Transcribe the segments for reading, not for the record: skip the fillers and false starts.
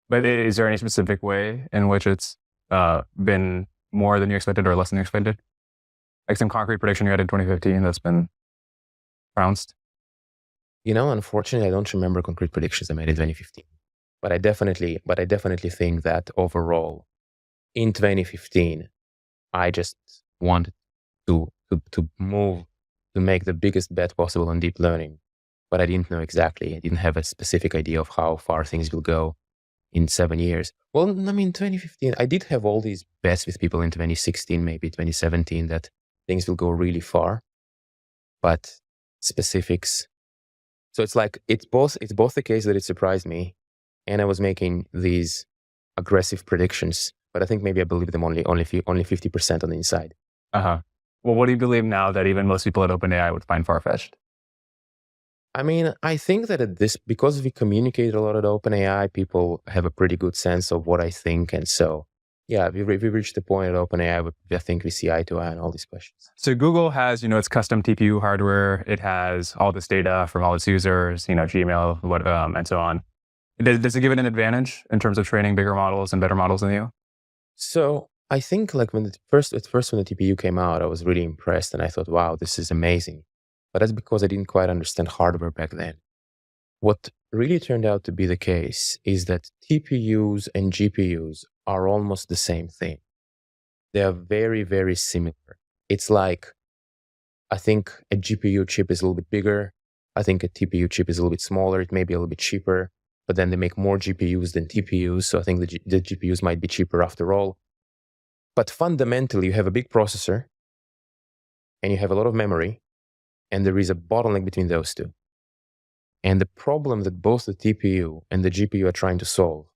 But is there any specific way in which it's been more than you expected or less than you expected? Like some concrete prediction you had in 2015 that's been trounced? Unfortunately, I don't remember concrete predictions I made in 2015. But I definitely think that overall, in 2015, I just wanted to move to make the biggest bet possible on deep learning. But I didn't know exactly. I didn't have a specific idea of how far things will go in 7 years. Well, I mean, 2015, I did have all these bets with people in 2016, maybe 2017, that things will go really far. But specifics. So it's like, it's both the case that it surprised me, and I was making these aggressive predictions, but I think maybe I believe them only 50% on the inside. Uh-huh. Well, what do you believe now that even most people at OpenAI would find far-fetched? I mean, I think that because we communicate a lot at OpenAI, people have a pretty good sense of what I think. And so, yeah, we reached the point at OpenAI where I think we see eye to eye on all these questions. So Google has, its custom TPU hardware. It has all this data from all its users, Gmail, and so on. Does it give it an advantage in terms of training bigger models and better models than you? So I think like when the TPU came out, I was really impressed and I thought, wow, this is amazing. But that's because I didn't quite understand hardware back then. What really turned out to be the case is that TPUs and GPUs are almost the same thing. They are very, very similar. It's like, I think a GPU chip is a little bit bigger. I think a TPU chip is a little bit smaller. It may be a little bit cheaper, but then they make more GPUs than TPUs. So I think the GPUs might be cheaper after all. But fundamentally, you have a big processor and you have a lot of memory, and there is a bottleneck between those two. And the problem that both the TPU and the GPU are trying to solve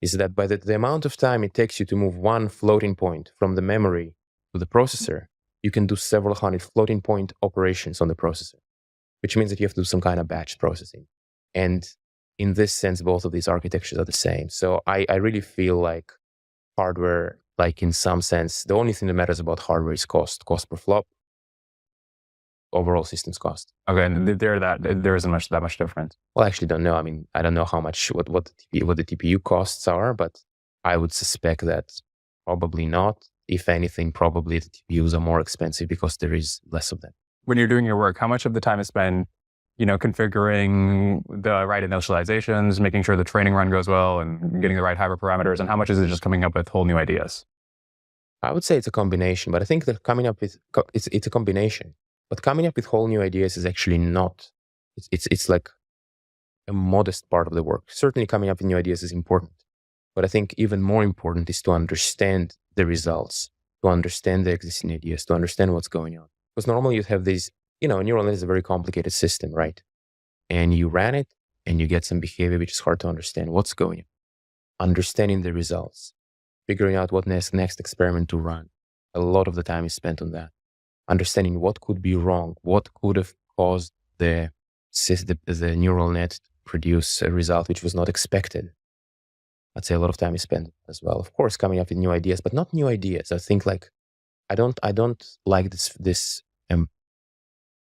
is that by the amount of time it takes you to move one floating point from the memory to the processor, you can do several hundred floating point operations on the processor, which means that you have to do some kind of batch processing. And in this sense, both of these architectures are the same. So I really feel like hardware, like in some sense, the only thing that matters about hardware is cost per flop, overall systems cost. Okay, and there isn't that much difference. Well, I actually don't know. I mean, I don't know how much, what the TPU costs are, but I would suspect that probably not. If anything, probably the TPUs are more expensive because there is less of them. When you're doing your work, how much of the time is spent, configuring the right initializations, making sure the training run goes well and getting the right hyperparameters, and how much is it just coming up with whole new ideas? I would say it's a combination, but I think that coming up with, it's a combination. But coming up with whole new ideas is actually not, it's like a modest part of the work. Certainly coming up with new ideas is important. But I think even more important is to understand the results, to understand the existing ideas, to understand what's going on. Because normally you have these, a neural net is a very complicated system, right? And you ran it and you get some behavior which is hard to understand what's going on. Understanding the results, figuring out what next experiment to run. A lot of the time is spent on that. Understanding what could be wrong, what could have caused the neural net to produce a result which was not expected. I'd say a lot of time is spent as well. Of course, coming up with new ideas, but not new ideas. I think like, I don't like this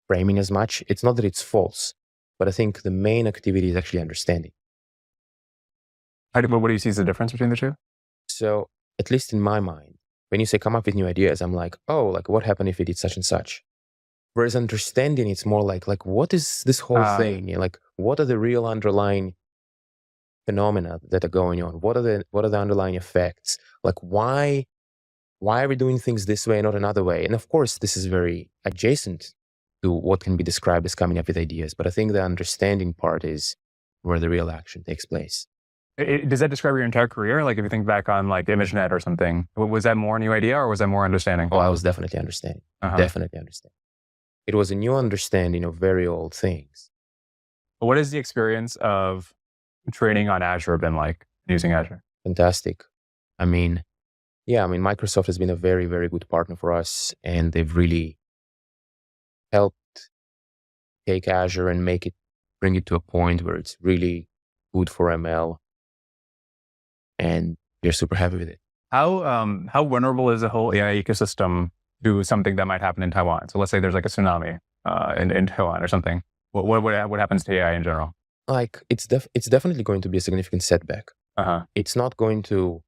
framing as much. It's not that it's false, but I think the main activity is actually understanding. What do you see as the difference between the two? So, at least in my mind, when you say come up with new ideas, I'm like, oh, like what happened if we did such and such? Whereas understanding, it's more like what is this whole thing? Like, what are the real underlying phenomena that are going on? What are the underlying effects? Like, why are we doing things this way and not another way? And of course, this is very adjacent to what can be described as coming up with ideas. But I think the understanding part is where the real action takes place. Does that describe your entire career? Like if you think back on like ImageNet or something, was that more new idea or was that more understanding? Oh, I was definitely understanding. Definitely understanding. It was a new understanding of very old things. What has the experience of training on Azure been like, using Azure? Fantastic. Microsoft has been a very, very good partner for us, and they've really helped take Azure and bring it to a point where it's really good for ML. And we're super happy with it. How vulnerable is the whole AI ecosystem to something that might happen in Taiwan? So let's say there's like a tsunami in Taiwan or something. What happens to AI in general? Like it's definitely going to be a significant setback. Uh-huh. It's not going to,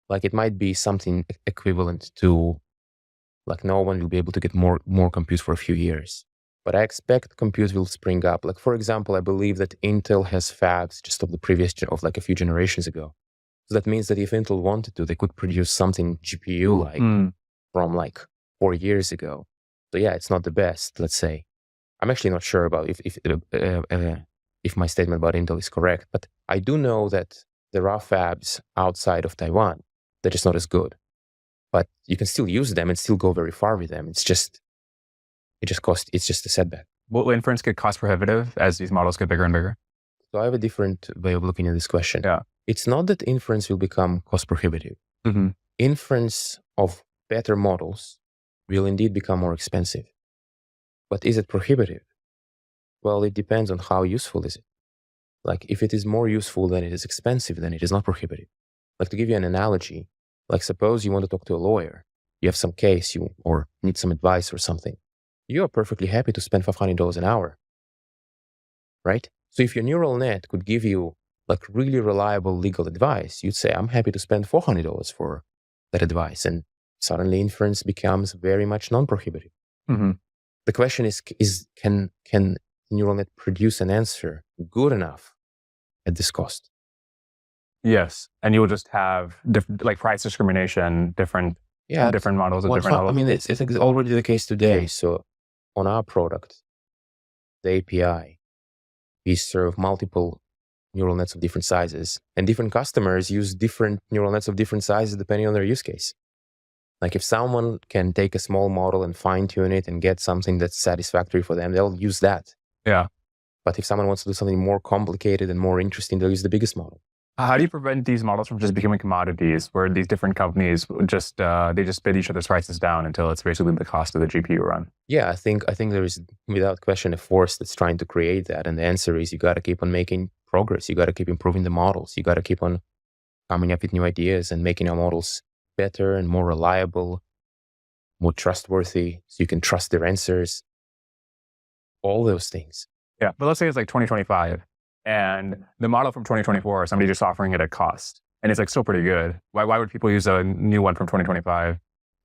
like, it might be something equivalent to, like, no one will be able to get more compute for a few years. But I expect compute will spring up. Like, for example, I believe that Intel has fabs just of the previous, of like a few generations ago. So that means that if Intel wanted to, they could produce something GPU-like from like 4 years ago. So yeah, it's not the best, let's say. I'm actually not sure about if my statement about Intel is correct, but I do know that there are fabs outside of Taiwan that are just not as good. But you can still use them and still go very far with them. It's just a setback. Will inference get cost prohibitive as these models get bigger and bigger? So I have a different way of looking at this question. Yeah. It's not that inference will become cost prohibitive. Mm-hmm. Inference of better models will indeed become more expensive. But is it prohibitive? Well, it depends on how useful is it. Like, if it is more useful than it is expensive, then it is not prohibitive. Like, to give you an analogy, like, suppose you want to talk to a lawyer, you have some case, or need some advice or something. You are perfectly happy to spend $500 an hour, right? So if your neural net could give you like really reliable legal advice, you'd say, I'm happy to spend $400 for that advice. And suddenly inference becomes very much non-prohibitive. Mm-hmm. The question is can the neural net produce an answer good enough at this cost? Yes. And you will just have like price discrimination, different models of different levels. I mean, it's already the case today. So on our product, the API, we serve multiple neural nets of different sizes, and different customers use different neural nets of different sizes depending on their use case. Like, if someone can take a small model and fine tune it and get something that's satisfactory for them, they'll use that. Yeah. But if someone wants to do something more complicated and more interesting, they'll use the biggest model. How do you prevent these models from just becoming commodities where these different companies just bid each other's prices down until it's basically the cost of the GPU run? Yeah, I think there is without question a force that's trying to create that. And the answer is you got to keep on making progress. You got to keep improving the models. You got to keep on coming up with new ideas and making our models better and more reliable, more trustworthy, so you can trust their answers. All those things. Yeah, but let's say it's like 2025 and the model from 2024, somebody just offering it at cost and it's like still pretty good. Why would people use a new one from 2025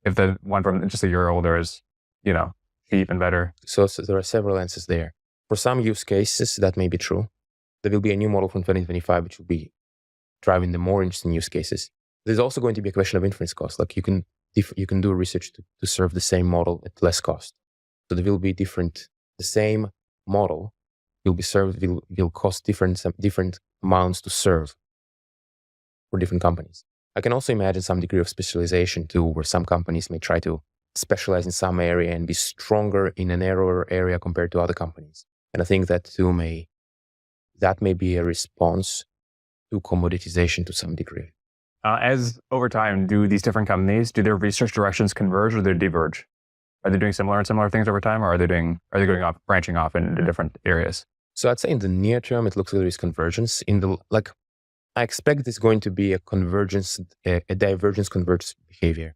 if the one from just a year older is, cheap and better? So there are several answers there. For some use cases, that may be true. There will be a new model from 2025, which will be driving the more interesting use cases. There's also going to be a question of inference cost. Like, you can do research to serve the same model at less cost. So there will be the same model will cost different amounts to serve for different companies. I can also imagine some degree of specialization too, where some companies may try to specialize in some area and be stronger in a narrower area compared to other companies. And I think that too may be a response to commoditization to some degree. As over time, do these different companies, do their research directions converge or they diverge? Are they doing similar things over time, or are they branching off into different areas? So I'd say in the near term, it looks like there is convergence. I expect there's going to be a convergence, a divergence convergence behavior,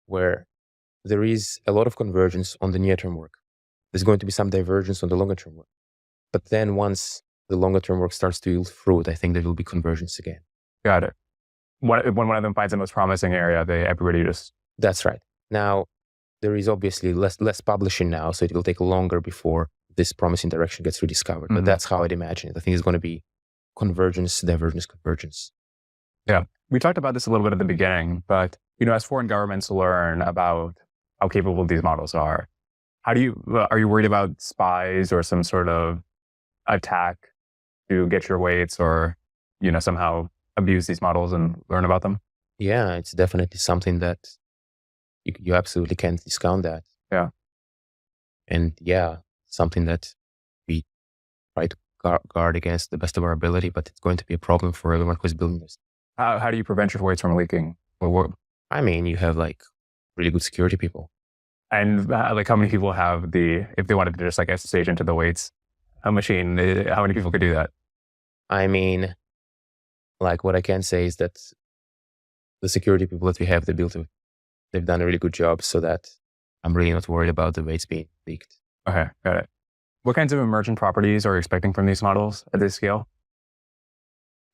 where there is a lot of convergence on the near term work. There's going to be some divergence on the longer term work. But then once the longer term work starts to yield fruit, I think there will be convergence again. Got it. When one of them finds the most promising area, everybody just... That's right. Now, there is obviously less publishing now, so it will take longer before this promising direction gets rediscovered. Mm-hmm. But that's how I'd imagine it. I think it's going to be convergence, divergence, convergence. Yeah. We talked about this a little bit at the beginning, but as foreign governments learn about how capable these models are, are you worried about spies or some sort of attack to get your weights or, somehow abuse these models and learn about them? Yeah, it's definitely something that you absolutely can't discount that. Yeah. And yeah, something that we try to guard against the best of our ability, but it's going to be a problem for everyone who's building this. How do you prevent your weights from leaking? I mean, you have like really good security people. And how many people have if they wanted to just like SSH into the weights, a machine, how many people could do that? I mean, like what I can say is that the security people that we have, they've done a really good job, so that I'm really not worried about the weights being leaked. Okay, got it. What kinds of emergent properties are you expecting from these models at this scale?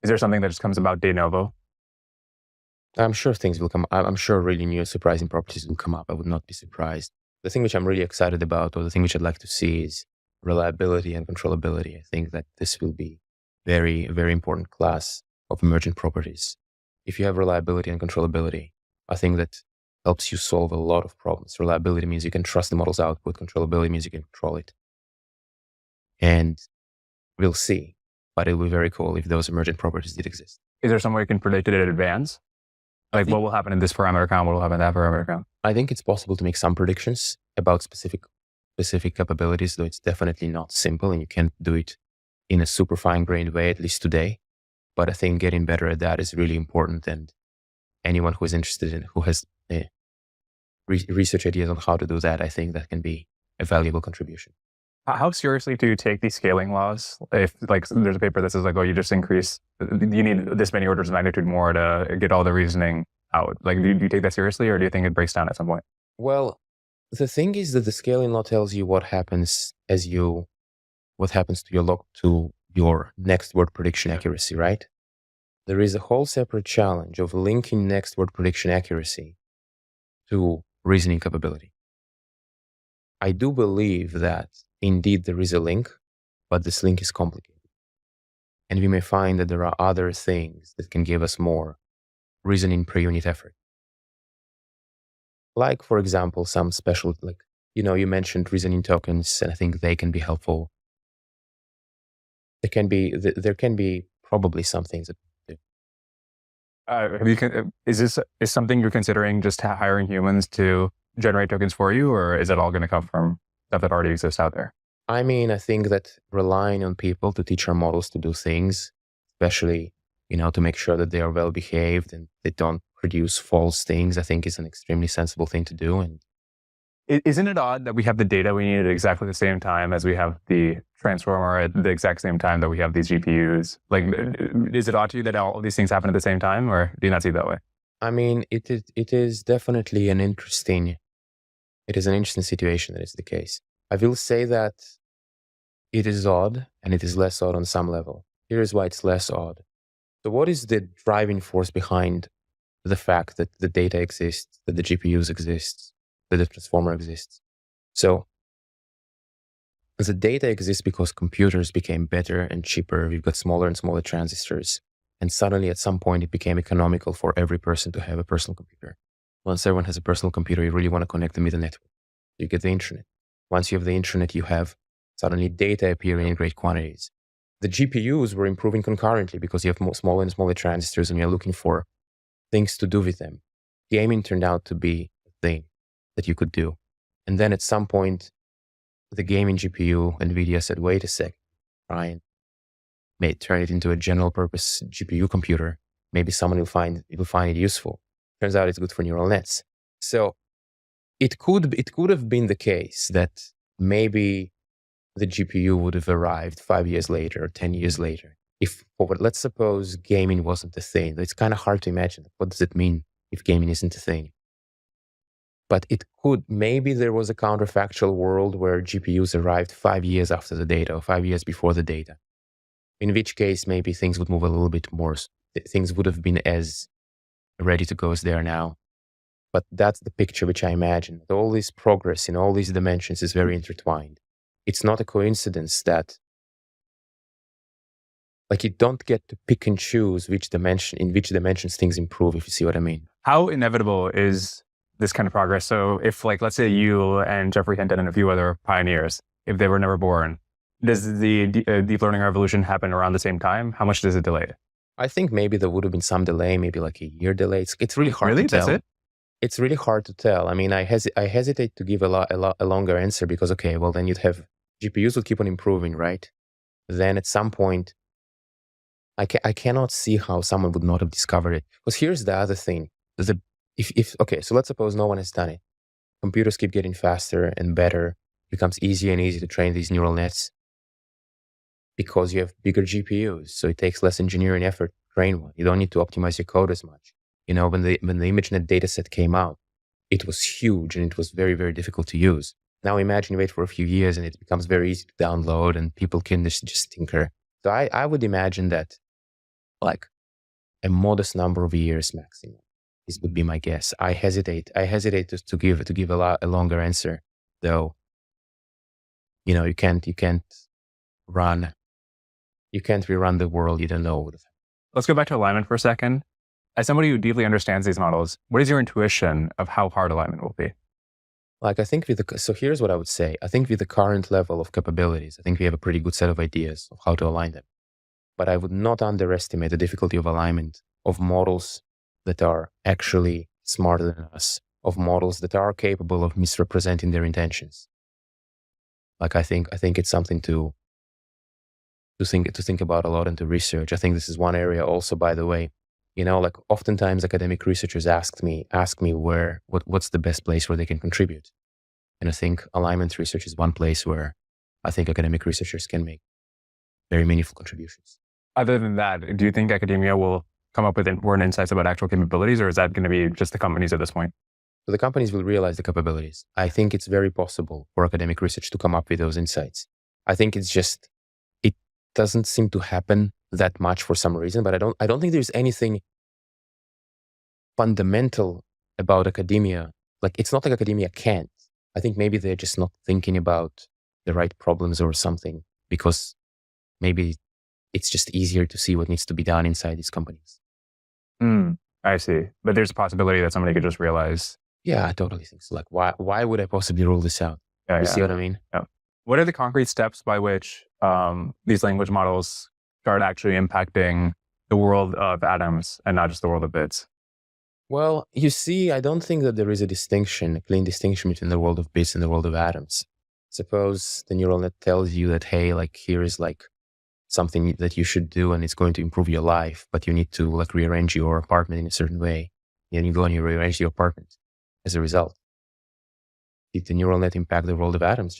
Is there something that just comes about de novo? I'm sure things will come. I'm sure really new surprising properties will come up. I would not be surprised. The thing which I'm really excited about, or the thing which I'd like to see, is reliability and controllability. I think that this will be very important class of emergent properties. If you have reliability and controllability, I think that helps you solve a lot of problems. Reliability means you can trust the model's output. Controllability means you can control it. And we'll see. But it will be very cool if those emergent properties did exist. Is there some way you can predict it in advance? Like what will happen in this parameter count? What will happen in that parameter count? I think it's possible to make some predictions about specific capabilities, though it's definitely not simple and you can't do it in a super fine-grained way, at least today. But I think getting better at that is really important. And anyone who is interested in, who has research ideas on how to do that, I think that can be a valuable contribution. How seriously do you take these scaling laws? If like there's a paper that says like, oh, you just increase, you need this many orders of magnitude more to get all the reasoning out. Like, do you take that seriously, or do you think it breaks down at some point? Well, the thing is that the scaling law tells you what happens to your next word prediction accuracy, right? There is a whole separate challenge of linking next word prediction accuracy to reasoning capability. I do believe that indeed there is a link, but this link is complicated. And we may find that there are other things that can give us more reasoning per unit effort. Like, for example, some special, like, you mentioned reasoning tokens, and I think they can be helpful. There can be probably some things that is this something you're considering, just hiring humans to generate tokens for you, or is it all going to come from stuff that already exists out there? I mean, I think that relying on people to teach our models to do things, especially, to make sure that they are well behaved and they don't produce false things, I think is an extremely sensible thing to do. And isn't it odd that we have the data we need at exactly the same time as we have the transformer at the exact same time that we have these GPUs? Like, is it odd to you that all of these things happen at the same time, or do you not see it that way? I mean, it is definitely an interesting situation that is the case. I will say that it is odd, and it is less odd on some level. Here is why it's less odd. So what is the driving force behind the fact that the data exists, that the GPUs exist, that the transformer exists? So the data exists because computers became better and cheaper. We've got smaller and smaller transistors. And suddenly at some point it became economical for every person to have a personal computer. Once everyone has a personal computer, you really want to connect them with the network. You get the internet. Once you have the internet, you have suddenly data appearing in great quantities. The GPUs were improving concurrently because you have smaller and smaller transistors and you're looking for things to do with them. Gaming turned out to be a thing that you could do. And then at some point, the gaming GPU, NVIDIA said, wait a sec, Ryan, may turn it into a general purpose GPU computer. Maybe someone will find it useful. Turns out it's good for neural nets. So it could have been the case that maybe the GPU would have arrived 5 years later or 10 years later. Let's suppose gaming wasn't a thing. It's kind of hard to imagine. What does it mean if gaming isn't a thing? But maybe there was a counterfactual world where GPUs arrived 5 years after the data or 5 years before the data. In which case, maybe things would move a little bit more. Things would have been as ready to go as they are now. But that's the picture which I imagine. All this progress in all these dimensions is very intertwined. It's not a coincidence that you don't get to pick and choose in which dimensions things improve, if you see what I mean. How inevitable is this kind of progress? So if let's say you and Jeffrey Hinton and a few other pioneers, if they were never born, does the deep learning revolution happen around the same time? How much does it delay? I think maybe there would have been some delay, maybe like a year delay. It's really hard to tell. That's it? It's really hard to tell. I mean, I hesitate to give a longer answer because, okay, well, then you'd have GPUs would keep on improving, right? Then at some point, I cannot see how someone would not have discovered it. Because here's the other thing. Okay, so let's suppose no one has done it. Computers keep getting faster and better. It becomes easier and easier to train these neural nets because you have bigger GPUs. So it takes less engineering effort to train one. You don't need to optimize your code as much. When the ImageNet dataset came out, it was huge and it was very, very difficult to use. Now imagine you wait for a few years and it becomes very easy to download and people can just tinker. So I would imagine that like a modest number of years maximum. This would be my guess. I hesitate to give a longer answer, though. You can't run you can't rerun the world you don't know. Let's go back to alignment for a second. As somebody who deeply understands these models, what is your intuition of how hard alignment will be? Like, I think so here's what I would say. I think with the current level of capabilities, I think we have a pretty good set of ideas of how to align them. But I would not underestimate the difficulty of alignment of models that are actually smarter than us, of models that are capable of misrepresenting their intentions. Like, I think it's something to think about a lot and to research. I think this is one area also, by the way. Like, oftentimes academic researchers ask me what's the best place where they can contribute. And I think alignment research is one place where I think academic researchers can make very meaningful contributions. Other than that, do you think academia will come up with important insights about actual capabilities, or is that going to be just the companies at this point? So the companies will realize the capabilities. I think it's very possible for academic research to come up with those insights. I think it doesn't seem to happen that much for some reason, but I don't think there's anything fundamental about academia. Like, it's not like academia can't. I think maybe they're just not thinking about the right problems or something, because maybe it's just easier to see what needs to be done inside these companies. I see. But there's a possibility that somebody could just realize. Yeah, I totally think so. Like, why would I possibly rule this out? You see what I mean? Yeah. What are the concrete steps by which these language models start actually impacting the world of atoms and not just the world of bits? Well, you see, I don't think that there is a clean distinction between the world of bits and the world of atoms. Suppose the neural net tells you that, hey, like, here is like something that you should do and it's going to improve your life, but you need to like rearrange your apartment in a certain way. And you go and you rearrange your apartment. As a result, did the neural net impact the world of atoms?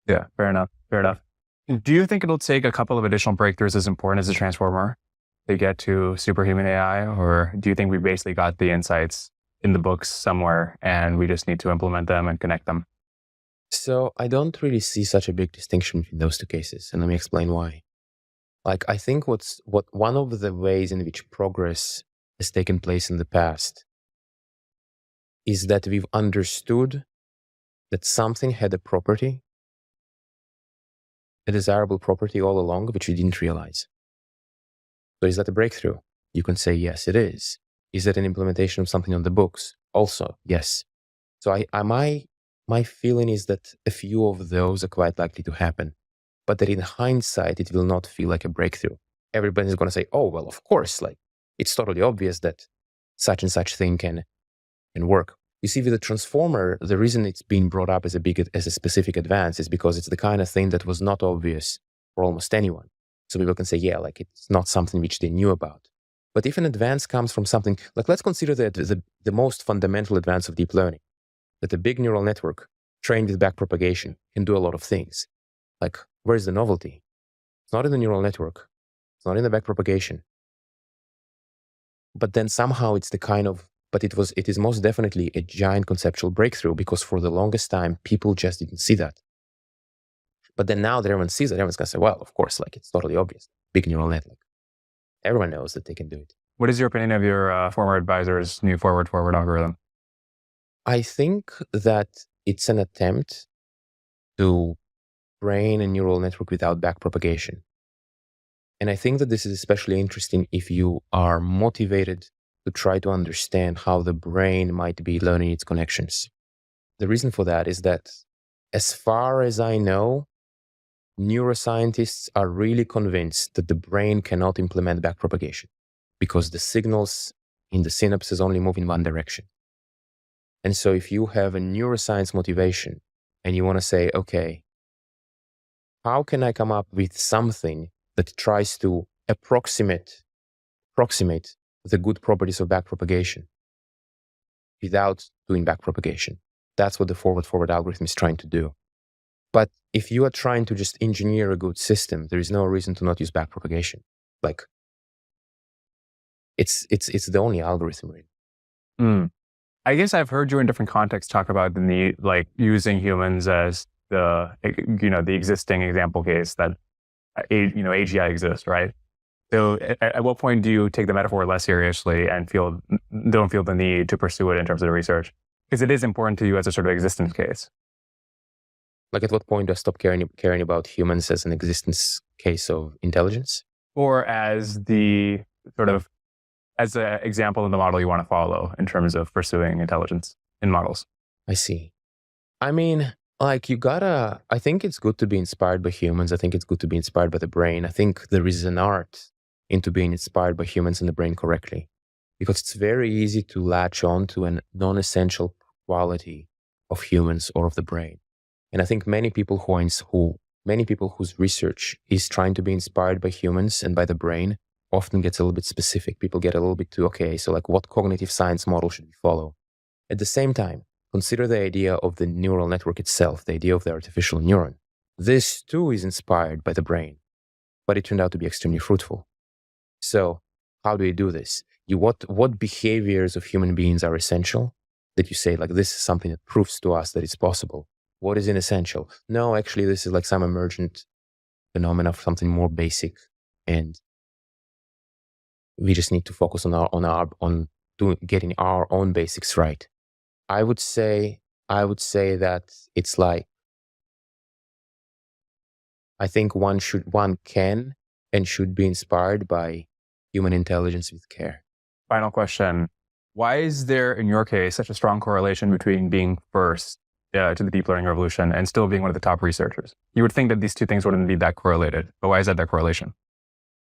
Yeah, fair enough. Do you think it'll take a couple of additional breakthroughs as important as the transformer to get to superhuman AI? Or do you think we basically got the insights in the books somewhere and we just need to implement them and connect them? So I don't really see such a big distinction between those two cases. And let me explain why. Like, I think one of the ways in which progress has taken place in the past is that we've understood that something had a property, a desirable property all along, which we didn't realize. So is that a breakthrough? You can say, yes, it is. Is that an implementation of something on the books? Also, yes. So my feeling is that a few of those are quite likely to happen, but that in hindsight, it will not feel like a breakthrough. Everybody's going to say, oh, well, of course, like, it's totally obvious that such and such thing can work. You see, with the transformer, the reason it's being brought up as a specific advance is because it's the kind of thing that was not obvious for almost anyone. So people can say, yeah, like, it's not something which they knew about. But if an advance comes from something, like, let's consider the most fundamental advance of deep learning, that a big neural network trained with backpropagation can do a lot of things. Like, where's the novelty? It's not in the neural network. It's not in the backpropagation. But then somehow it is most definitely a giant conceptual breakthrough, because for the longest time, people just didn't see that. But then now that everyone sees it, everyone's going to say, well, of course, like, it's totally obvious. Big neural net, like, everyone knows that they can do it. What is your opinion of your former advisor's new forward algorithm? I think that it's an attempt to train a neural network without backpropagation. And I think that this is especially interesting if you are motivated to try to understand how the brain might be learning its connections. The reason for that is that, as far as I know, neuroscientists are really convinced that the brain cannot implement backpropagation because the signals in the synapses only move in one direction. And so if you have a neuroscience motivation and you want to say, okay, how can I come up with something that tries to approximate the good properties of backpropagation without doing backpropagation? That's what the forward algorithm is trying to do. But if you are trying to just engineer a good system, there is no reason to not use backpropagation. Like, it's the only algorithm, really. I guess I've heard you in different contexts talk about the need, like, using humans as the existing example case that, AGI exists, right? So at what point do you take the metaphor less seriously and don't feel the need to pursue it in terms of the research? Because it is important to you as a sort of existence case. Like at what point do I stop caring about humans as an existence case of intelligence? Or as the sort of, as an example in the model you want to follow in terms of pursuing intelligence in models. I see. I mean, like I think it's good to be inspired by humans. I think it's good to be inspired by the brain. I think there is an art into being inspired by humans and the brain correctly, because it's very easy to latch on to a non-essential quality of humans or of the brain. And I think many people whose research is trying to be inspired by humans and by the brain often gets a little bit specific. People get a little bit too, okay, so like what cognitive science model should we follow? At the same time, consider the idea of the neural network itself, the idea of the artificial neuron. This too is inspired by the brain, but it turned out to be extremely fruitful. So how do you do this? What behaviors of human beings are essential that you say, like, this is something that proves to us that it's possible? What is inessential? No, actually, this is like some emergent phenomena of something more basic, and we just need to focus on getting our own basics right. I would say that it's like, I think one can and should be inspired by human intelligence with care. Final question. Why is there, in your case, such a strong correlation between being first to the deep learning revolution and still being one of the top researchers? You would think that these two things wouldn't be that correlated, but why is that correlation?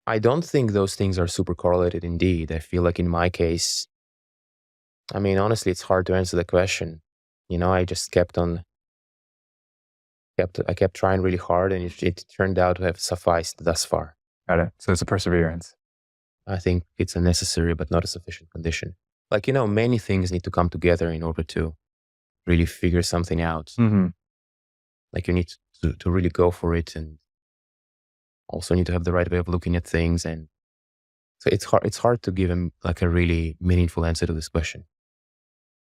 I don't think those things are super correlated indeed. I feel like in my case, I mean, honestly, it's hard to answer the question. I just kept trying really hard, and it turned out to have sufficed thus far. Got it. So it's a perseverance. I think it's a necessary but not a sufficient condition. Like, many things need to come together in order to really figure something out. Mm-hmm. Like you need to really go for it, and also need to have the right way of looking at things. And so it's hard to give him like a really meaningful answer to this question.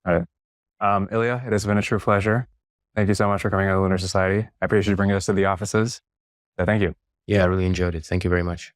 All right. Ilya, it has been a true pleasure. Thank you so much for coming to the Lunar Society. I appreciate you bringing us to the offices. So thank you. Yeah, I really enjoyed it. Thank you very much.